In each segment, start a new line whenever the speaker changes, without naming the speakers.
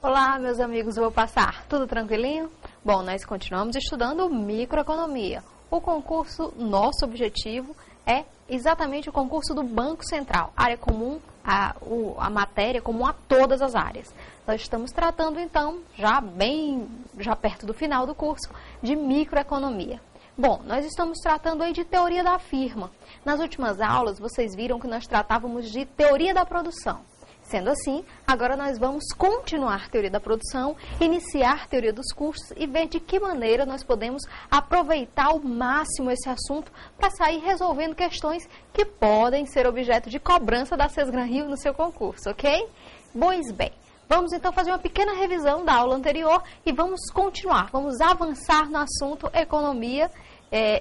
Olá, meus amigos, vou passar. Tudo tranquilinho? Bom, nós continuamos estudando microeconomia. O concurso, nosso objetivo é exatamente o concurso do Banco Central, área comum, a matéria comum a todas as áreas. Nós estamos tratando, então, já perto do final do curso, de microeconomia. Bom, nós estamos tratando aí de teoria da firma. Nas últimas aulas, vocês viram que nós tratávamos de teoria da produção. Sendo assim, agora nós vamos continuar a teoria da produção, iniciar a teoria dos custos e ver de que maneira nós podemos aproveitar ao máximo esse assunto para sair resolvendo questões que podem ser objeto de cobrança da Sesgran Rio no seu concurso, ok? Pois bem, vamos então fazer uma pequena revisão da aula anterior e vamos continuar, vamos avançar no assunto economia,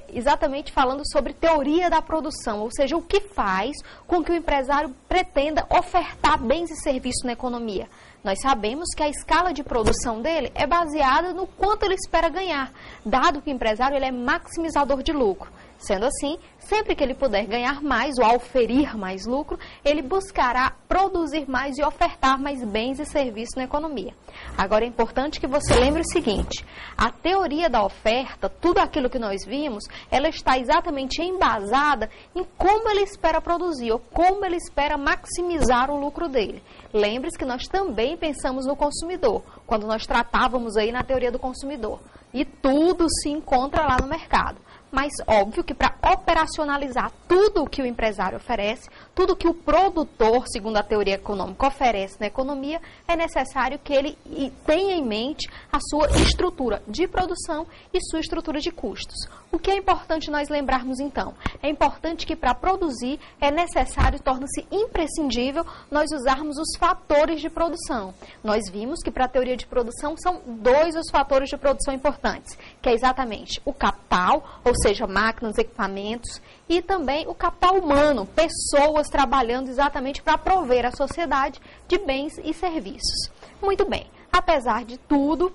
exatamente falando sobre teoria da produção, ou seja, o que faz com que o empresário pretenda ofertar bens e serviços na economia. Nós sabemos que a escala de produção dele é baseada no quanto ele espera ganhar, dado que o empresário ele é maximizador de lucro. Sendo assim, sempre que ele puder ganhar mais ou auferir mais lucro, ele buscará produzir mais e ofertar mais bens e serviços na economia. Agora é importante que você lembre o seguinte, a teoria da oferta, tudo aquilo que nós vimos, ela está exatamente embasada em como ele espera produzir ou como ele espera maximizar o lucro dele. Lembre-se que nós também pensamos no consumidor, quando nós tratávamos aí na teoria do consumidor. E tudo se encontra lá no mercado. Mas óbvio que para operacionalizar tudo o que o empresário oferece, tudo que o produtor, segundo a teoria econômica, oferece na economia, é necessário que ele tenha em mente a sua estrutura de produção e sua estrutura de custos. O que é importante nós lembrarmos então? É importante que para produzir é necessário, torna-se imprescindível, nós usarmos os fatores de produção. Nós vimos que para a teoria de produção são dois os fatores de produção importantes, que é exatamente o capital, ou seja, máquinas, equipamentos, e também o capital humano, pessoas trabalhando exatamente para prover à sociedade de bens e serviços. Muito bem, apesar de tudo,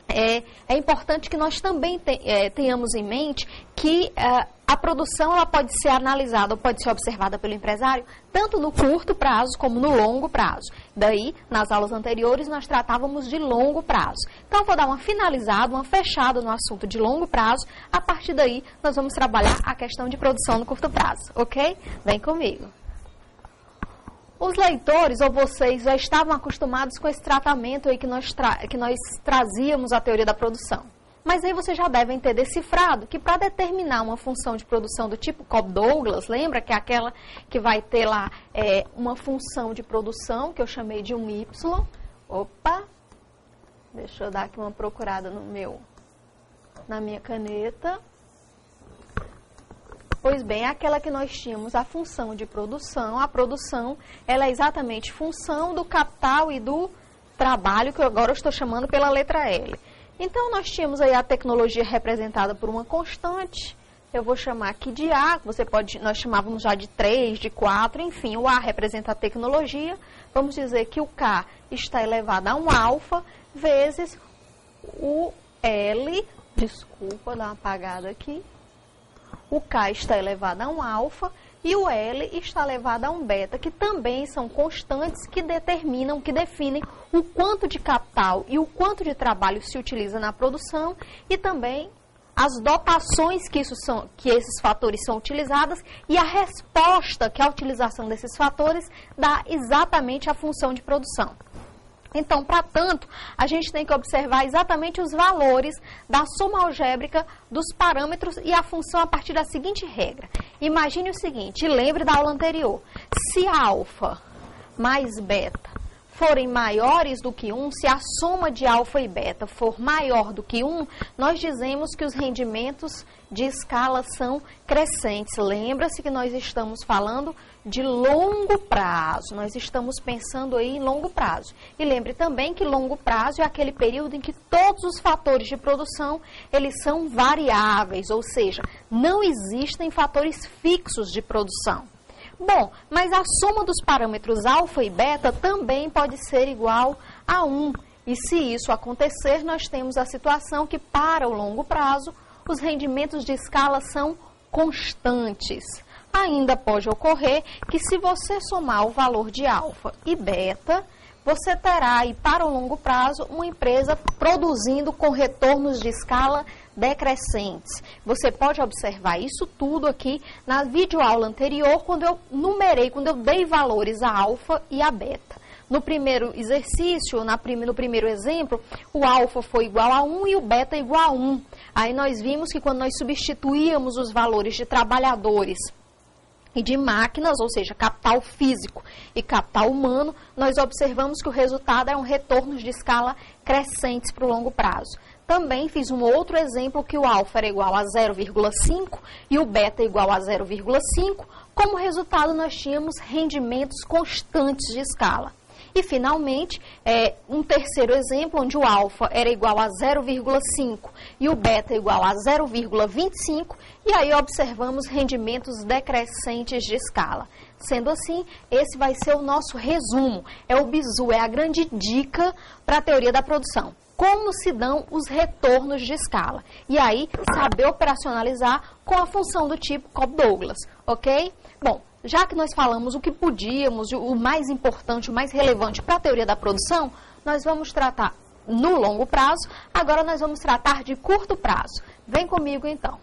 é importante que nós também tenhamos em mente que a produção ela pode ser analisada ou pode ser observada pelo empresário tanto no curto prazo como no longo prazo. Daí, nas aulas anteriores, nós tratávamos de longo prazo. Então, eu vou dar uma finalizada, uma fechada no assunto de longo prazo. A partir daí, nós vamos trabalhar a questão de produção no curto prazo, ok? Vem comigo. Os leitores, ou vocês, já estavam acostumados com esse tratamento aí que nós trazíamos à teoria da produção. Mas aí vocês já devem ter decifrado que para determinar uma função de produção do tipo Cobb-Douglas, lembra que é aquela que vai ter lá uma função de produção, que eu chamei de um Y. Opa! Deixa eu dar aqui uma procurada na minha caneta. Pois bem, é aquela que nós tínhamos a função de produção. A produção, ela é exatamente função do capital e do trabalho, que agora eu estou chamando pela letra L. Então, nós tínhamos aí a tecnologia representada por uma constante. Eu vou chamar aqui de A, nós chamávamos já de 3, de 4, enfim, o A representa a tecnologia. Vamos dizer que o K está elevado a um alfa, vezes o L, desculpa, dar uma apagada aqui. O K está elevado a um alfa e o L está elevado a um beta, que também são constantes que definem o quanto de capital e o quanto de trabalho se utiliza na produção e também as dotações que esses fatores são utilizados e a resposta que a utilização desses fatores dá exatamente à função de produção. Então, para tanto, a gente tem que observar exatamente os valores da soma algébrica dos parâmetros e a função a partir da seguinte regra. Imagine o seguinte, lembre da aula anterior. Se alfa mais beta forem maiores do que 1, se a soma de alfa e beta for maior do que 1, nós dizemos que os rendimentos de escala são crescentes. Lembra-se que nós estamos falando de longo prazo, nós estamos pensando aí em longo prazo. E lembre também que longo prazo é aquele período em que todos os fatores de produção, eles são variáveis, ou seja, não existem fatores fixos de produção. Bom, mas a soma dos parâmetros alfa e beta também pode ser igual a 1. E se isso acontecer, nós temos a situação que para o longo prazo, os rendimentos de escala são constantes. Ainda pode ocorrer que se você somar o valor de alfa e beta, você terá aí para o longo prazo uma empresa produzindo com retornos de escala decrescentes. Você pode observar isso tudo aqui na videoaula anterior, quando eu numerei, quando eu dei valores a alfa e a beta. No primeiro exercício, no primeiro exemplo, o alfa foi igual a 1 e o beta igual a 1. Aí nós vimos que quando nós substituíamos os valores de trabalhadores e de máquinas, ou seja, capital físico e capital humano, nós observamos que o resultado eram retornos de escala crescentes para o longo prazo. Também fiz um outro exemplo que o alfa era igual a 0,5 e o beta igual a 0,5. Como resultado, nós tínhamos rendimentos constantes de escala. E, finalmente, um terceiro exemplo, onde o alfa era igual a 0,5 e o beta igual a 0,25, e aí observamos rendimentos decrescentes de escala. Sendo assim, esse vai ser o nosso resumo, é o bizu, é a grande dica para a teoria da produção. Como se dão os retornos de escala. E aí, saber operacionalizar com a função do tipo Cobb-Douglas, ok? Bom, já que nós falamos o que podíamos, o mais importante, o mais relevante para a teoria da produção, nós vamos tratar no longo prazo, agora nós vamos tratar de curto prazo. Vem comigo então.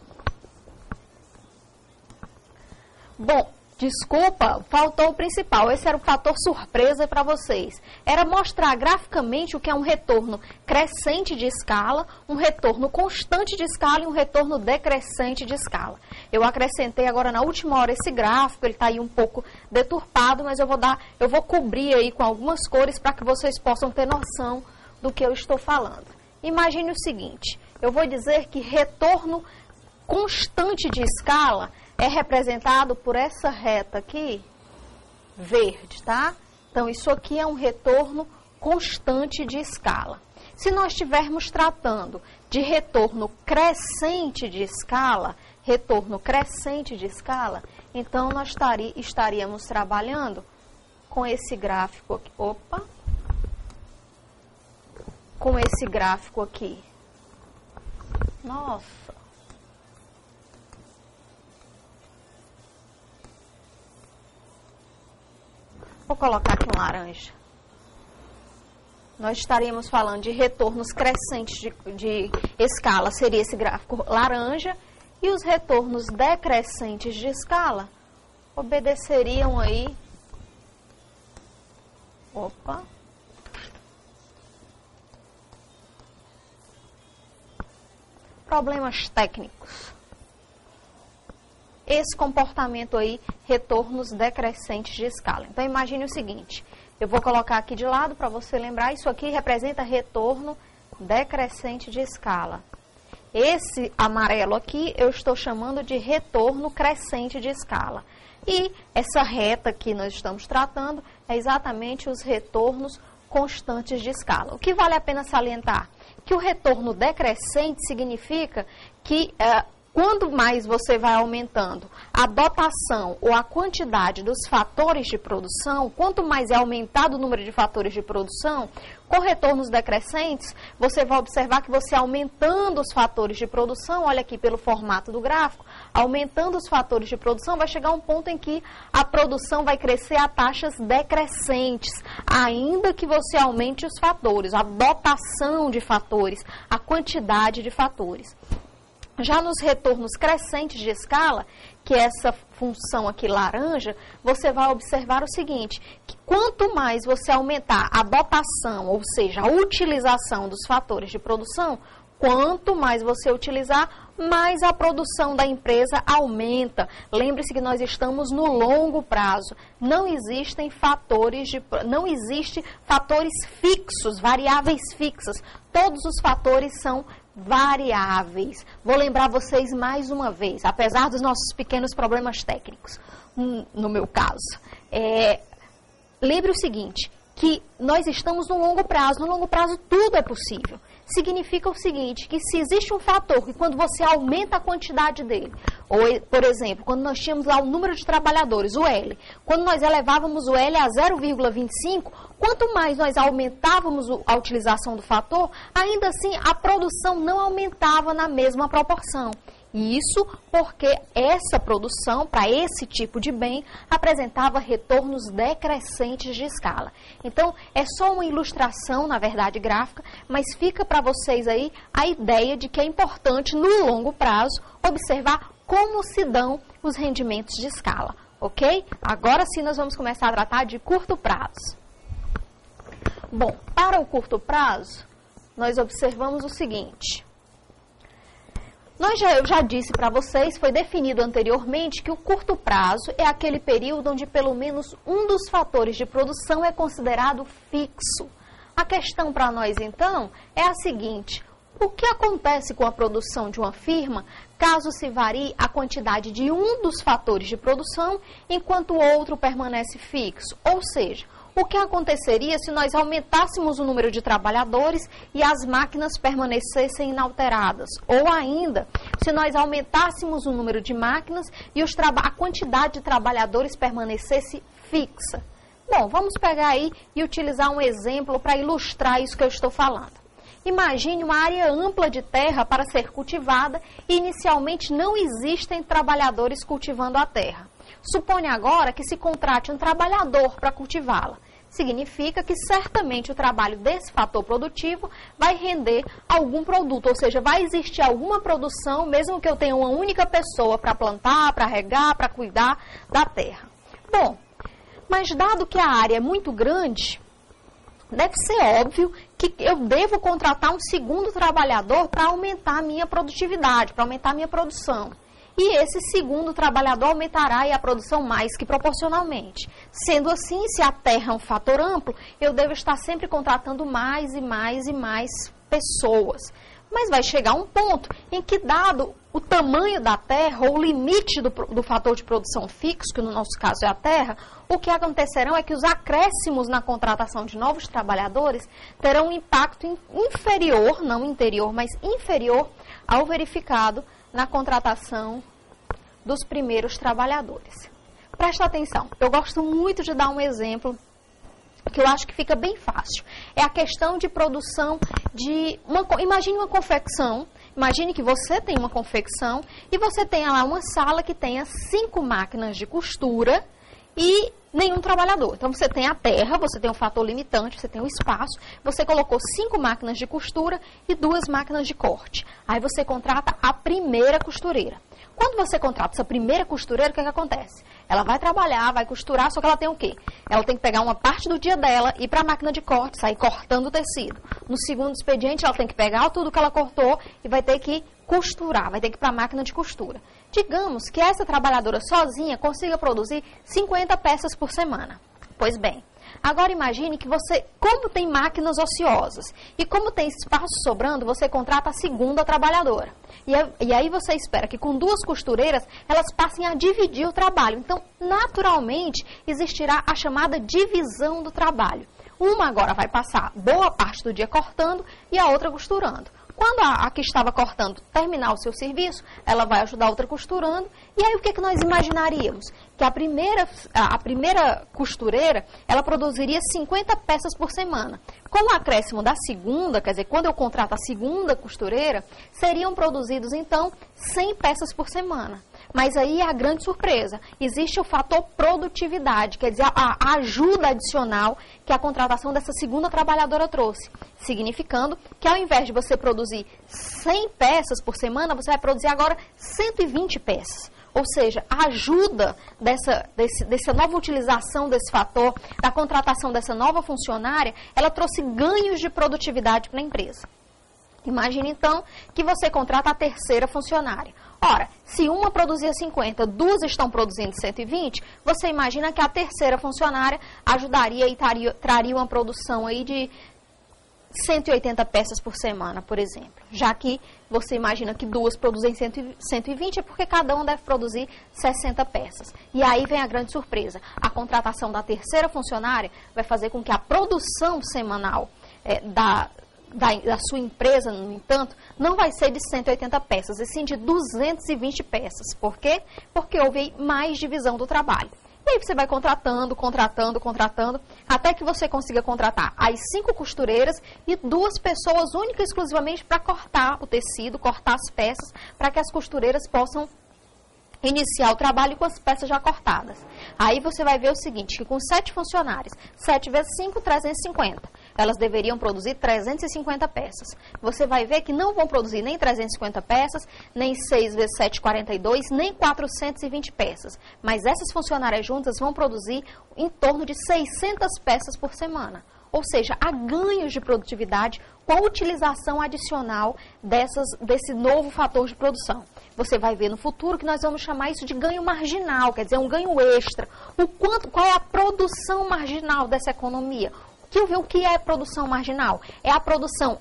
Bom, desculpa, faltou o principal, esse era o fator surpresa para vocês. Era mostrar graficamente o que é um retorno crescente de escala, um retorno constante de escala e um retorno decrescente de escala. Eu acrescentei agora na última hora esse gráfico, ele está aí um pouco deturpado, mas eu vou cobrir aí com algumas cores para que vocês possam ter noção do que eu estou falando. Imagine o seguinte, eu vou dizer que retorno constante de escala é representado por essa reta aqui, verde, tá? Então, isso aqui é um retorno constante de escala. Se nós estivermos tratando de retorno crescente de escala, então nós estaríamos trabalhando com esse gráfico aqui. Opa! Com esse gráfico aqui. Nossa! Vou colocar aqui um laranja. Nós estaríamos falando de retornos crescentes de escala, seria esse gráfico laranja, e os retornos decrescentes de escala obedeceriam aí... Opa! Problemas técnicos. Esse comportamento aí, retornos decrescentes de escala. Então, imagine o seguinte, eu vou colocar aqui de lado para você lembrar, isso aqui representa retorno decrescente de escala. Esse amarelo aqui, eu estou chamando de retorno crescente de escala. E essa reta que nós estamos tratando é exatamente os retornos constantes de escala. O que vale a pena salientar? Que o retorno decrescente significa que... quando mais você vai aumentando a dotação ou a quantidade dos fatores de produção, quanto mais é aumentado o número de fatores de produção, com retornos decrescentes, você vai observar que você aumentando os fatores de produção, olha aqui pelo formato do gráfico, aumentando os fatores de produção, vai chegar um ponto em que a produção vai crescer a taxas decrescentes, ainda que você aumente os fatores, a dotação de fatores, a quantidade de fatores. Já nos retornos crescentes de escala, que é essa função aqui laranja, você vai observar o seguinte, que quanto mais você aumentar a dotação, ou seja, a utilização dos fatores de produção, quanto mais você utilizar, mais a produção da empresa aumenta. Lembre-se que nós estamos no longo prazo. Não existem fatores fixos, variáveis fixas. Todos os fatores são variáveis. Vou lembrar vocês mais uma vez, apesar dos nossos pequenos problemas técnicos, no meu caso. Lembre o seguinte, que nós estamos no longo prazo. No longo prazo tudo é possível. Significa o seguinte, que se existe um fator que quando você aumenta a quantidade dele, ou, por exemplo, quando nós tínhamos lá o número de trabalhadores, o L, quando nós elevávamos o L a 0,25, quanto mais nós aumentávamos a utilização do fator, ainda assim a produção não aumentava na mesma proporção. E isso porque essa produção, para esse tipo de bem, apresentava retornos decrescentes de escala. Então, é só uma ilustração, na verdade, gráfica, mas fica para vocês aí a ideia de que é importante, no longo prazo, observar como se dão os rendimentos de escala, ok? Agora sim nós vamos começar a tratar de curto prazo. Bom, para o curto prazo, nós observamos o seguinte. Eu já disse para vocês, foi definido anteriormente, que o curto prazo é aquele período onde pelo menos um dos fatores de produção é considerado fixo. A questão para nós, então, é a seguinte: o que acontece com a produção de uma firma caso se varie a quantidade de um dos fatores de produção enquanto o outro permanece fixo? Ou seja, o que aconteceria se nós aumentássemos o número de trabalhadores e as máquinas permanecessem inalteradas? Ou ainda, se nós aumentássemos o número de máquinas e a quantidade de trabalhadores permanecesse fixa? Bom, vamos pegar aí e utilizar um exemplo para ilustrar isso que eu estou falando. Imagine uma área ampla de terra para ser cultivada e inicialmente não existem trabalhadores cultivando a terra. Suponha agora que se contrate um trabalhador para cultivá-la. Significa que certamente o trabalho desse fator produtivo vai render algum produto, ou seja, vai existir alguma produção, mesmo que eu tenha uma única pessoa para plantar, para regar, para cuidar da terra. Bom, mas dado que a área é muito grande, deve ser óbvio que eu devo contratar um segundo trabalhador para aumentar a minha produtividade, para aumentar a minha produção. E esse segundo trabalhador aumentará a produção mais que proporcionalmente. Sendo assim, se a terra é um fator amplo, eu devo estar sempre contratando mais e mais e mais pessoas. Mas vai chegar um ponto em que, dado o tamanho da terra, ou o limite do fator de produção fixo, que no nosso caso é a terra, o que acontecerão é que os acréscimos na contratação de novos trabalhadores terão um impacto inferior, não interior, mas inferior ao verificado na contratação dos primeiros trabalhadores. Presta atenção, eu gosto muito de dar um exemplo que eu acho que fica bem fácil. É a questão de produção de... Imagine uma confecção, imagine que você tem uma confecção e você tem lá uma sala que tenha 5 máquinas de costura e nenhum trabalhador. Então, você tem a terra, você tem um fator limitante, você tem o espaço, você colocou 5 máquinas de costura e 2 máquinas de corte. Aí você contrata a primeira costureira. Quando você contrata essa primeira costureira, o que acontece? Ela vai trabalhar, vai costurar, só que ela tem o quê? Ela tem que pegar uma parte do dia dela, ir para a máquina de corte, sair cortando o tecido. No segundo expediente, ela tem que pegar tudo que ela cortou e vai ter que costurar, vai ter que ir para a máquina de costura. Digamos que essa trabalhadora sozinha consiga produzir 50 peças por semana. Pois bem, agora imagine que você, como tem máquinas ociosas e como tem espaço sobrando, você contrata a segunda trabalhadora. E aí você espera que com 2 costureiras elas passem a dividir o trabalho. Então, naturalmente, existirá a chamada divisão do trabalho. Uma agora vai passar boa parte do dia cortando e a outra costurando. Quando a que estava cortando terminar o seu serviço, ela vai ajudar a outra costurando. E aí o que nós imaginaríamos? Que a primeira costureira, ela produziria 50 peças por semana. Com o acréscimo da segunda, quer dizer, quando eu contrato a segunda costureira, seriam produzidos então 100 peças por semana. Mas aí é a grande surpresa, existe o fator produtividade, quer dizer, a ajuda adicional que a contratação dessa segunda trabalhadora trouxe. Significando que ao invés de você produzir 100 peças por semana, você vai produzir agora 120 peças. Ou seja, a ajuda dessa nova utilização desse fator, da contratação dessa nova funcionária, ela trouxe ganhos de produtividade para a empresa. Imagine então que você contrata a terceira funcionária. Ora, se uma produzia 50, 2 estão produzindo 120, você imagina que a terceira funcionária ajudaria e traria uma produção aí de 180 peças por semana, por exemplo. Já que você imagina que 2 produzem 120, é porque cada um deve produzir 60 peças. E aí vem a grande surpresa. A contratação da terceira funcionária vai fazer com que a produção semanal da sua empresa, no entanto, não vai ser de 180 peças, e sim de 220 peças. Por quê? Porque houve mais divisão do trabalho. E aí você vai contratando, até que você consiga contratar as 5 costureiras e 2 pessoas única e exclusivamente para cortar o tecido, cortar as peças, para que as costureiras possam iniciar o trabalho com as peças já cortadas. Aí você vai ver o seguinte, que com 7 funcionários, 7 vezes 5, 350. Elas deveriam produzir 350 peças. Você vai ver que não vão produzir nem 350 peças, nem 6 vezes 7, 42, nem 420 peças. Mas essas funcionárias juntas vão produzir em torno de 600 peças por semana. Ou seja, há ganhos de produtividade com a utilização adicional desse novo fator de produção. Você vai ver no futuro que nós vamos chamar isso de ganho marginal, quer dizer, um ganho extra. Qual é a produção marginal dessa economia? O que é produção marginal? É a produção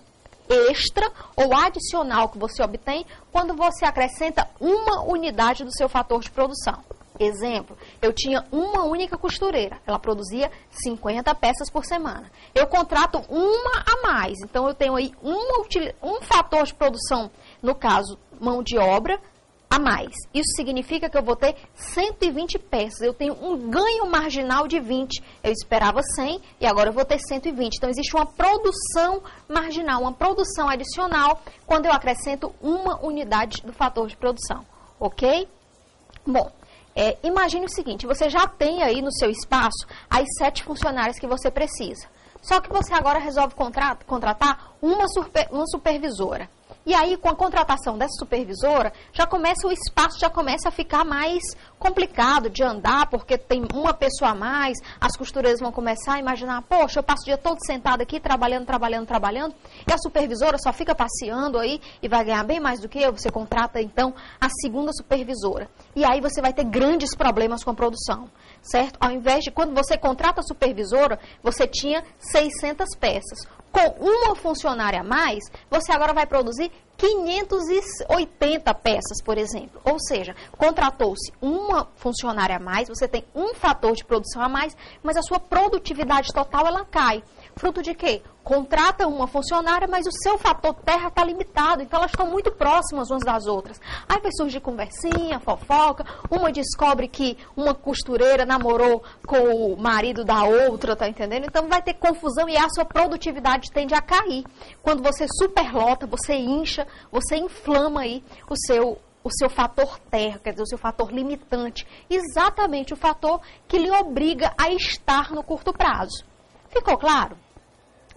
extra ou adicional que você obtém quando você acrescenta uma unidade do seu fator de produção. Exemplo, eu tinha uma única costureira, ela produzia 50 peças por semana. Eu contrato uma a mais, então eu tenho aí um fator de produção, no caso, mão de obra, a mais. Isso significa que eu vou ter 120 peças, eu tenho um ganho marginal de 20. Eu esperava 100 e agora eu vou ter 120. Então, existe uma produção marginal, uma produção adicional, quando eu acrescento uma unidade do fator de produção, ok? Bom, imagine o seguinte, você já tem aí no seu espaço as 7 funcionárias que você precisa. Só que você agora resolve contratar uma supervisora. E aí, com a contratação dessa supervisora, o espaço já começa a ficar mais complicado de andar, porque tem uma pessoa a mais, as costureiras vão começar a imaginar, poxa, eu passo o dia todo sentado aqui, trabalhando, e a supervisora só fica passeando aí e vai ganhar bem mais do que eu. Você contrata, então, a segunda supervisora. E aí você vai ter grandes problemas com a produção, certo? Ao invés de, quando você contrata a supervisora, você tinha 600 peças. Com uma funcionária a mais, você agora vai produzir 580 peças, por exemplo. Ou seja, contratou-se uma funcionária a mais, você tem um fator de produção a mais, mas a sua produtividade total ela cai. Fruto de quê? Contrata uma funcionária, mas o seu fator terra está limitado, então elas estão muito próximas umas das outras. Aí vai surgir conversinha, fofoca, uma descobre que uma costureira namorou com o marido da outra, tá entendendo? Então vai ter confusão e a sua produtividade tende a cair. Quando você superlota, você incha, você inflama aí o seu fator terra, quer dizer, o seu fator limitante. Exatamente o fator que lhe obriga a estar no curto prazo. Ficou claro?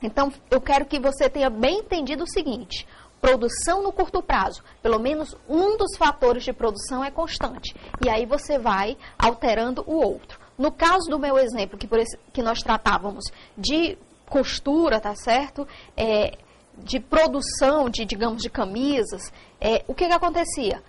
Então, eu quero que você tenha bem entendido o seguinte: produção no curto prazo, pelo menos um dos fatores de produção é constante. E aí você vai alterando o outro. No caso do meu exemplo, que nós tratávamos de costura, tá certo? De produção, digamos, de camisas, o que acontecia?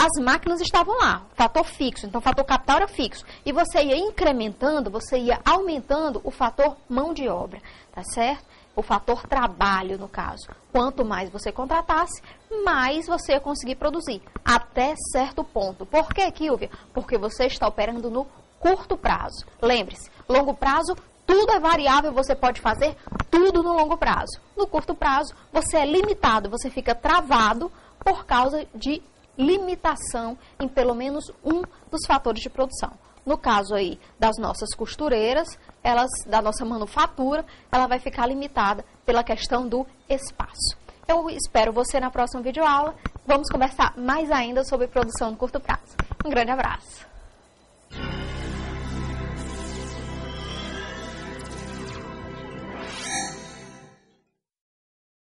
As máquinas estavam lá, fator fixo, então o fator capital era fixo. E você ia incrementando, você ia aumentando o fator mão de obra, tá certo? O fator trabalho, no caso. Quanto mais você contratasse, mais você ia conseguir produzir, até certo ponto. Por que, Kilvia? Porque você está operando no curto prazo. Lembre-se, longo prazo, tudo é variável, você pode fazer tudo no longo prazo. No curto prazo, você é limitado, você fica travado por causa de limitação em pelo menos um dos fatores de produção. No caso aí das nossas costureiras, da nossa manufatura, ela vai ficar limitada pela questão do espaço. Eu espero você na próxima videoaula. Vamos conversar mais ainda sobre produção no curto prazo. Um grande abraço!